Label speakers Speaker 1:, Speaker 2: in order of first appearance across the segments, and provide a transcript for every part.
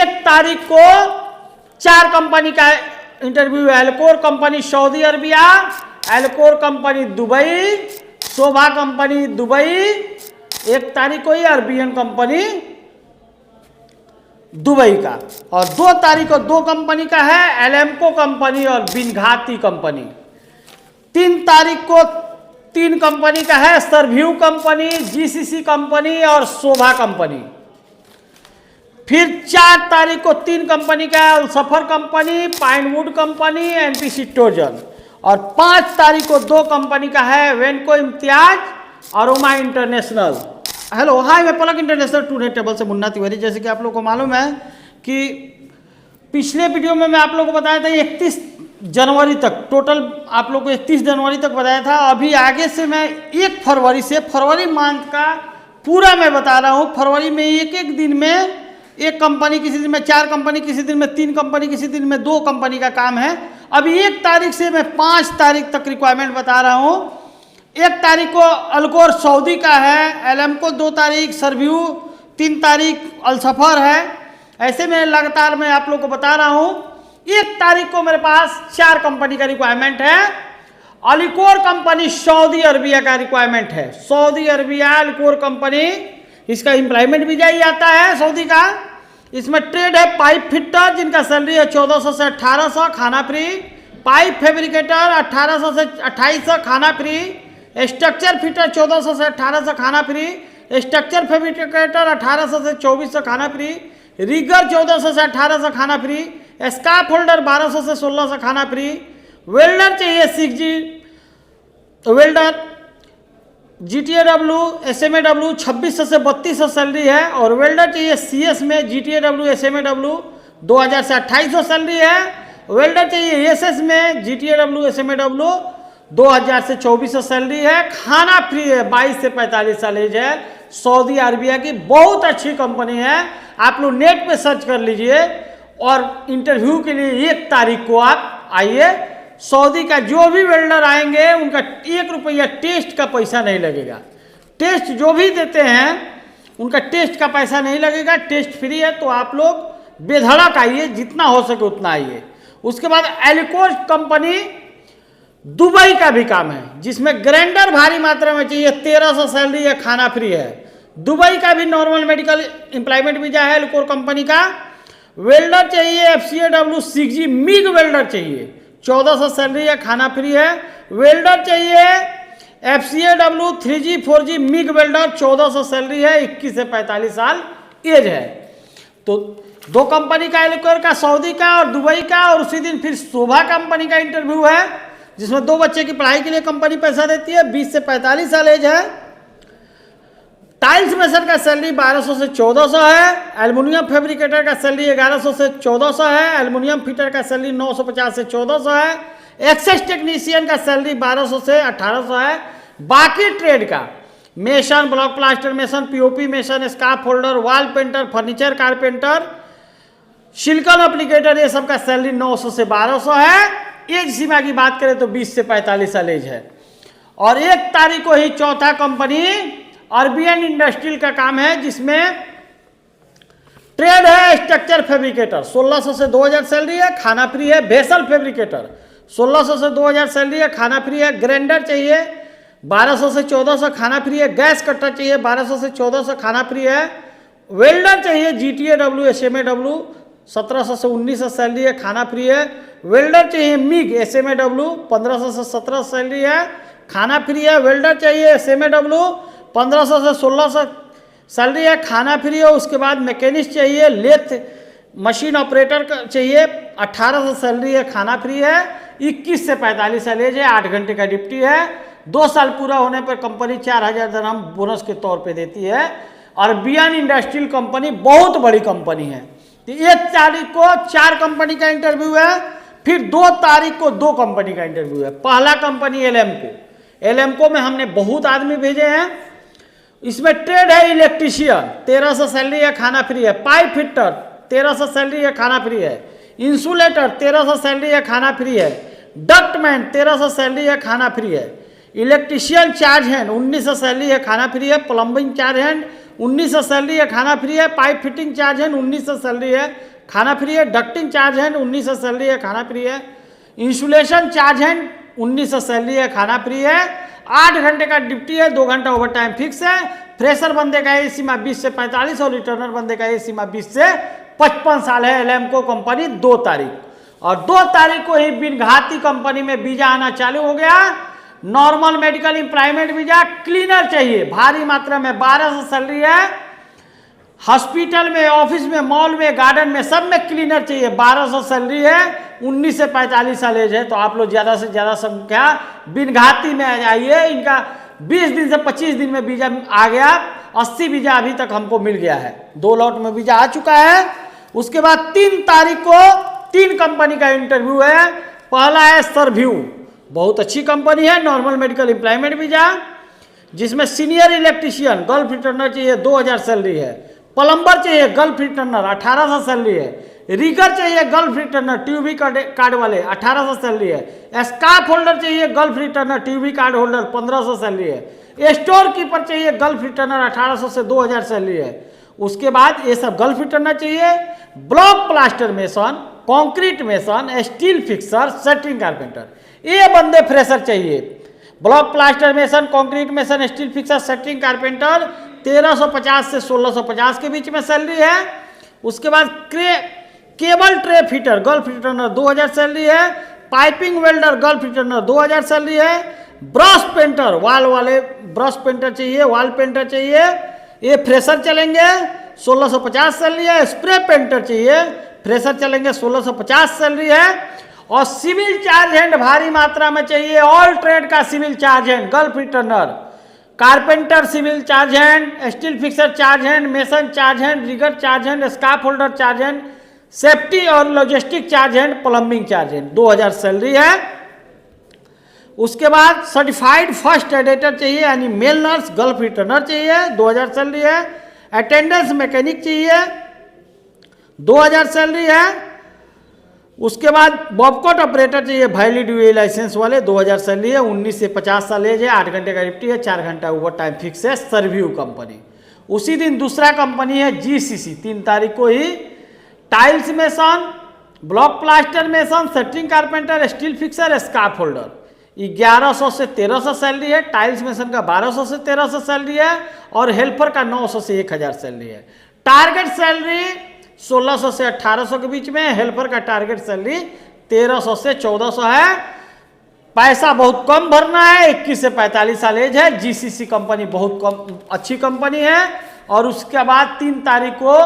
Speaker 1: 1 तारीख को 4 कंपनी का इंटरव्यू है। एल्कोर कंपनी सऊदी अरबिया, एल्कोर company Dubai, Sobha company Dubai 1 तारीख को ही, और बीएन कंपनी दुबई का। और 2 तारीख को 2 कंपनी का है, एलएमको कंपनी और बिनघाती कंपनी। 3 तारीख को 3 कंपनी का है, सरव्यू कंपनी, जीसीसी कंपनी और शोभा कंपनी। फिर 4 तारीख को 3 कंपनी का है, सफर कंपनी, पाइनवुड कंपनी, एनपीसी टोजन। और 5 तारीख को 2 कंपनी का है, Venco Imtiaz, Aroma International. Hello hi, मैं पलक इंटरनेशनल टूर टेबल से मुन्ना तिवारी। जैसे कि आप लोगों को मालूम है कि पिछले वीडियो में मैं आप लोगों को बताया था 31 जनवरी तक, टोटल आप लोगों को 31 जनवरी तक बताया था। अभी आगे से मैं 1 फरवरी से, फरवरी मंथ का पूरा मैं बता रहा हूँ। फरवरी में एक दिन में 1 कंपनी, किसी दिन में 4 कंपनी, किसी दिन में 3 कंपनी, किसी दिन में 2 कंपनी का काम है। अभी 1 तारीख से मैं 5 तारीख तक रिक्वायरमेंट बता रहा हूँ। 1 तारीख को अल्कोर सऊदी का है, एलएमको 2 तारीख, सरव्यू 3 तारीख, अलसफर है। ऐसे में लगातार मैं आप लोग को बता रहा हूँ। 1 तारीख को मेरे पास 4 कंपनी का रिक्वायरमेंट है। अल्कोर कंपनी सऊदी अरबिया का रिक्वायरमेंट है। सऊदी अरबिया अल्कोर कंपनी, इसका एम्प्लॉयमेंट वीजा ही आता है सऊदी का। इसमें ट्रेड है पाइप फिटर, जिनका सैलरी है 1400 से 1800, खाना फ्री। पाइप फैब्रिकेटर 1800 से 2800, खाना फ्री। स्ट्रक्चर फिटर 1400 से 1800, खाना फ्री। स्ट्रक्चर फैब्रिकेटर 1800 से 2400, खाना फ्री। रिगर 1400 से 1800, खाना फ्री। स्काफ होल्डर 1200 से 1600, खाना फ्री। वेल्डर चाहिए 6G वेल्डर, GTAW SMAW 2600 से 3200 सैलरी है। और वेल्डर चाहिए CS में GTAW SMAW 2000 से 2800 सैलरी है। वेल्डर चाहिए SS में GTAW SMAW 2000 से 2400 सैलरी है। खाना फ्री है, 22 से 45 साल एज है। सऊदी अरबिया की बहुत अच्छी कंपनी है, आप लोग नेट पे सर्च कर लीजिए। और इंटरव्यू के लिए 1 तारीख को आप आइए। सऊदी का जो भी वेल्डर आएंगे उनका 1 रुपया टेस्ट का पैसा नहीं लगेगा। टेस्ट जो भी देते हैं उनका टेस्ट का पैसा नहीं लगेगा, टेस्ट फ्री है। तो आप लोग बेधड़क आइए, जितना हो सके उतना आइए। उसके बाद एल्कोर कंपनी दुबई का भी काम है, जिसमें ग्राइंडर भारी मात्रा में चाहिए, 1300 सैलरी है, खाना फ्री है। दुबई का भी नॉर्मल मेडिकल एम्प्लॉयमेंट वीजा है एल्कोर कंपनी का। वेल्डर चाहिए FCAW 6G मिग वेल्डर चाहिए, 1400 सैलरी है, खाना फ्री है। वेल्डर चाहिए FCAW 3G 4G MiG welder, 1400 salary है, 21 से 45 साल एज है। तो 2 कंपनी का एल्कोर का, सऊदी का और दुबई का। और उसी दिन फिर शोभा कंपनी का इंटरव्यू है, जिसमें 2 बच्चे की पढ़ाई के लिए कंपनी पैसा देती है, 20 से 45 साल एज है। टाइल्स मेसर का सैलरी 1200 से 1400 है। एल्युमिनियम फैब्रिकेटर का सैलरी 1100 से 1400 है। एल्युमिनियम फिटर का सैलरी 950 से 1400 है। एक्सेस टेक्नीशियन का सैलरी 1200 से 1800 है। बाकी ट्रेड का mason, block plaster mason, POP mason, scarf holder, wall painter, furniture carpenter, silicon applicator, ये सब का सैलरी 900 से 1200 है। एज सीमा की बात करें तो 20 से 45 साल एज है। और 1 तारीख को ही 4था कंपनी अरबियन इंडस्ट्रियल का काम है, जिसमें ट्रेड है स्ट्रक्चर फैब्रिकेटर, 1600 से 2000 सैलरी है, खाना फ्री है। वेसल फैब्रिकेटर 1600 से 2000 सैलरी है, खाना फ्री है। ग्राइंडर चाहिए 1200 से 1400, खाना फ्री है। गैस कटर चाहिए 1200 से 1400, खाना फ्री है। वेल्डर चाहिए GTAW SMAW 1700 से 1900 सैलरी है, खाना फ्री है। वेल्डर चाहिए मिग SMAW 1500 से 1700 सैलरी है, खाना फ्री है। वेल्डर चाहिए SMAW 1500 से 1600 सैलरी है, खाना फ्री है। उसके बाद मैकेनिस्ट चाहिए, लेथ मशीन ऑपरेटर चाहिए, 1800 सैलरी है, खाना फ्री है। 21 से 45 साल एज है, 8 घंटे का ड्यूटी है। 2 साल पूरा होने पर कंपनी 4000 दिरहम बोनस के तौर पे देती है। और बीएन इंडस्ट्रियल कंपनी बहुत बड़ी कंपनी है। तो 1 तारीख को 4 कंपनी का इंटरव्यू है, फिर 2 तारीख को 2 कंपनी का इंटरव्यू है। पहला कंपनी एलएमको में हमने बहुत आदमी भेजे हैं। इसमें ट्रेड है इलेक्ट्रीशियन, 1300 सैलरी है, खाना फ्री है। पाइप फिटर 1300 सैलरी है, खाना फ्री है। इंसुलेटर 1300 सैलरी है, खाना फ्री है। डक्टमैन 1300 सैलरी है, खाना फ्री है। इलेक्ट्रीशियन चार्ज हैंड 1900 सैलरी है, खाना फ्री है। प्लम्बिंग चार्ज हैंड 1900 सैलरी है, खाना फ्री है। Pipe fitting charge hand 1900 salary है, खाना फ्री है। डक्टिंग चार्ज हैंड 1900 सैलरी है, खाना फ्री है। इंसुलेशन चार्ज हैंड 1900 सैलरी है, खाना फ्री है। 8 घंटे का ड्यूटी है, 2 घंटा ओवर टाइम फिक्स है। फ्रेशर बंदे का एज सीमा 20 से 45 और रिटर्नर बंदे का एज सीमा 20 से 55 साल है। एलएमको कंपनी 2 तारीख और 2 तारीख को ही बिनघाती कंपनी में वीजा आना चालू हो गया। Normal medical employment visa, cleaner चाहिए भारी मात्रा में, 1200 सैलरी है। हॉस्पिटल में, ऑफिस में, मॉल में, गार्डन में, सब में क्लीनर चाहिए, 1200 सैलरी है। 19 से 45 साल एज है। तो आप लोग ज़्यादा से ज़्यादा संख्या बिनघाती में आ जाइए। इनका 20 दिन से 25 दिन में वीजा आ गया। 80 वीजा अभी तक हमको मिल गया है, 2 लॉट में वीजा आ चुका है। उसके बाद 3 तारीख को 3 कंपनी का इंटरव्यू है। पहला है सरव्यू, बहुत अच्छी कंपनी है, नॉर्मल मेडिकल एम्प्लॉयमेंट वीजा, जिसमें सीनियर इलेक्ट्रीशियन गल्फ रिटर्नर चाहिए, 2000 सैलरी है। प्लम्बर चाहिए गल्फ रिटर्नर, 1800 सैलरी है। रिगर चाहिए गल्फ रिटर्नर ट्यूबी कार्ड वाले, 1800 सैलरी है। स्काफ होल्डर चाहिए Gulf returner TUV card holder, 1500 salary है। स्टोर कीपर चाहिए गल्फ रिटर्नर, 1800 से 2000 सैलरी है। उसके बाद ये सब गल्फ रिटर्नर चाहिए। Block plaster mason, concrete mason, steel fixer, shuttering carpenter, ये बंदे फ्रेशर चाहिए। Block plaster mason, concrete mason, steel fixer, shuttering carpenter 1350 से 1650 के बीच में सैलरी है। उसके बाद cable tray fitter Gulf returner 2000 salary है। Piping welder Gulf returner 2000 salary है। ब्रश पेंटर, वाल वाले ब्रश पेंटर चाहिए, वॉल पेंटर चाहिए, ये फ्रेशर चलेंगे, 1650 सैलरी है। स्प्रे पेंटर चाहिए, फ्रेशर चलेंगे, 1650 सैलरी है। और सिविल चार्ज हैंड भारी मात्रा में चाहिए, ऑल ट्रेड का civil charge hand Gulf returner, carpenter civil charge hand, steel fixer charge hand, mason charge hand, rigger charge hand, scaffolder charge hand, safety और logistic charge hand, plumbing charge hand, 2000 salary है। उसके बाद certified first एडेटर चाहिए, यानी male nurse gulf returner चाहिए, 2000 salary है। Attendance mechanic चाहिए, 2000 salary है। उसके बाद बॉबकॉट ऑपरेटर चाहिए, वैलिड यूए लाइसेंस वाले, 2000 सैलरी है। 19 से 50 साल एज है, 8 घंटे का ड्यूटी है, 4 घंटा ओवर टाइम फिक्स है। सरव्यू कंपनी। उसी दिन दूसरा कंपनी है जीसीसी, 3 तारीख को ही tiles mason, block plaster mason, shuttering carpenter, steel fixer, scaffolder, 1100 से 1300 सैलरी है। टाइल्स मेसन का 1200 से 1300 सैलरी है और हेल्पर का 900 से 1000 सैलरी है। टारगेट सैलरी 1600 से 1800 के बीच में, हेल्पर का टारगेट सैलरी 1300 से 1400 है। पैसा बहुत कम भरना है, 21 से 45 साल एज है। जीसीसी कंपनी बहुत कम अच्छी कंपनी है। और उसके बाद 3 तारीख को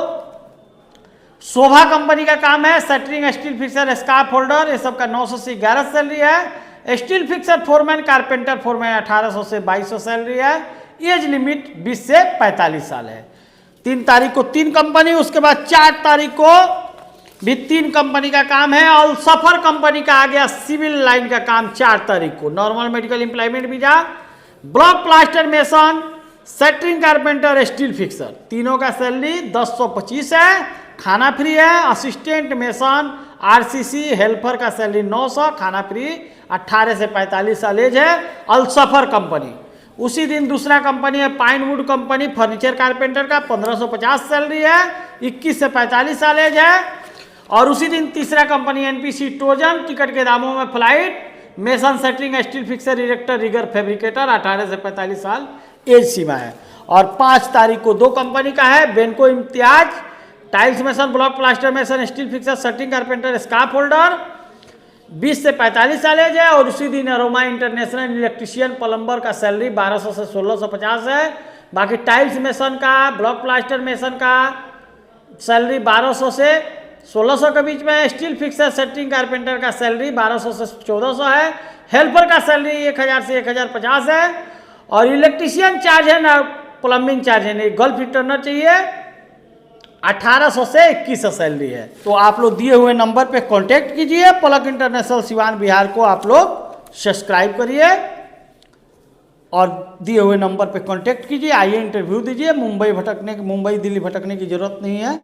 Speaker 1: शोभा कंपनी का काम है, shuttering, steel fixer, scarf holder, ये सब का 900 से 1100 सैलरी है। Steel fixer foreman, carpenter foreman 1800 से 2200 सैलरी है। एज लिमिट 20 से 45 साल है। 3 तारीख को 3 कंपनी। उसके बाद 4 तारीख को भी 3 कंपनी का काम है। और सफर कंपनी का आ गया सिविल लाइन का काम 4 तारीख को। Normal medical employment visa, block plaster mason, shuttering carpenter, steel fixer, तीनों का सैलरी 1025 है, खाना फ्री है। असिस्टेंट मेसन, आरसीसी, हेल्पर का सैलरी 900, खाना फ्री, 18 से 45 साल एज है। अलसफर कंपनी। उसी दिन दूसरा कंपनी है पाइनवुड कंपनी, फर्नीचर कारपेंटर का 1550 सैलरी है, 21 से 45 साल एज है। और उसी दिन तीसरा कंपनी एनपीसी टोजन, टिकट के दामों में flight, mason, shuttering, steel fixer, erector, rigger, fabricator, 18 से 45 साल एज सीमा है। और 5 तारीख को 2 कंपनी का है, Venco Imtiaz, tiles mason, block plaster mason, steel fixer, shuttering carpenter, scaffolder, 20 से 45 साल एज है। और उसी दिन अरोमा इंटरनेशनल इलेक्ट्रीशियन प्लम्बर का सैलरी 1200 से 1650 है। बाकी टाइल्स मेसन का, ब्लॉक प्लास्टर मेसन का सैलरी 1200 से 1600 के बीच में। स्टील फिक्सर, शटरिंग कारपेंटर का सैलरी 1200 से 1400 है। हेल्पर का सैलरी 1000 से 1050 है। और इलेक्ट्रीशियन चार्ज है ना, प्लम्बिंग चार्ज है नहीं, गल्फ रिटर्नर चाहिए, 1800 से 2100 सैलरी है। तो आप लोग दिए हुए नंबर पे कांटेक्ट कीजिए। पलक इंटरनेशनल सिवान बिहार को आप लोग सब्सक्राइब करिए और दिए हुए नंबर पे कांटेक्ट कीजिए। आइए इंटरव्यू दीजिए। मुंबई दिल्ली भटकने की जरूरत नहीं है।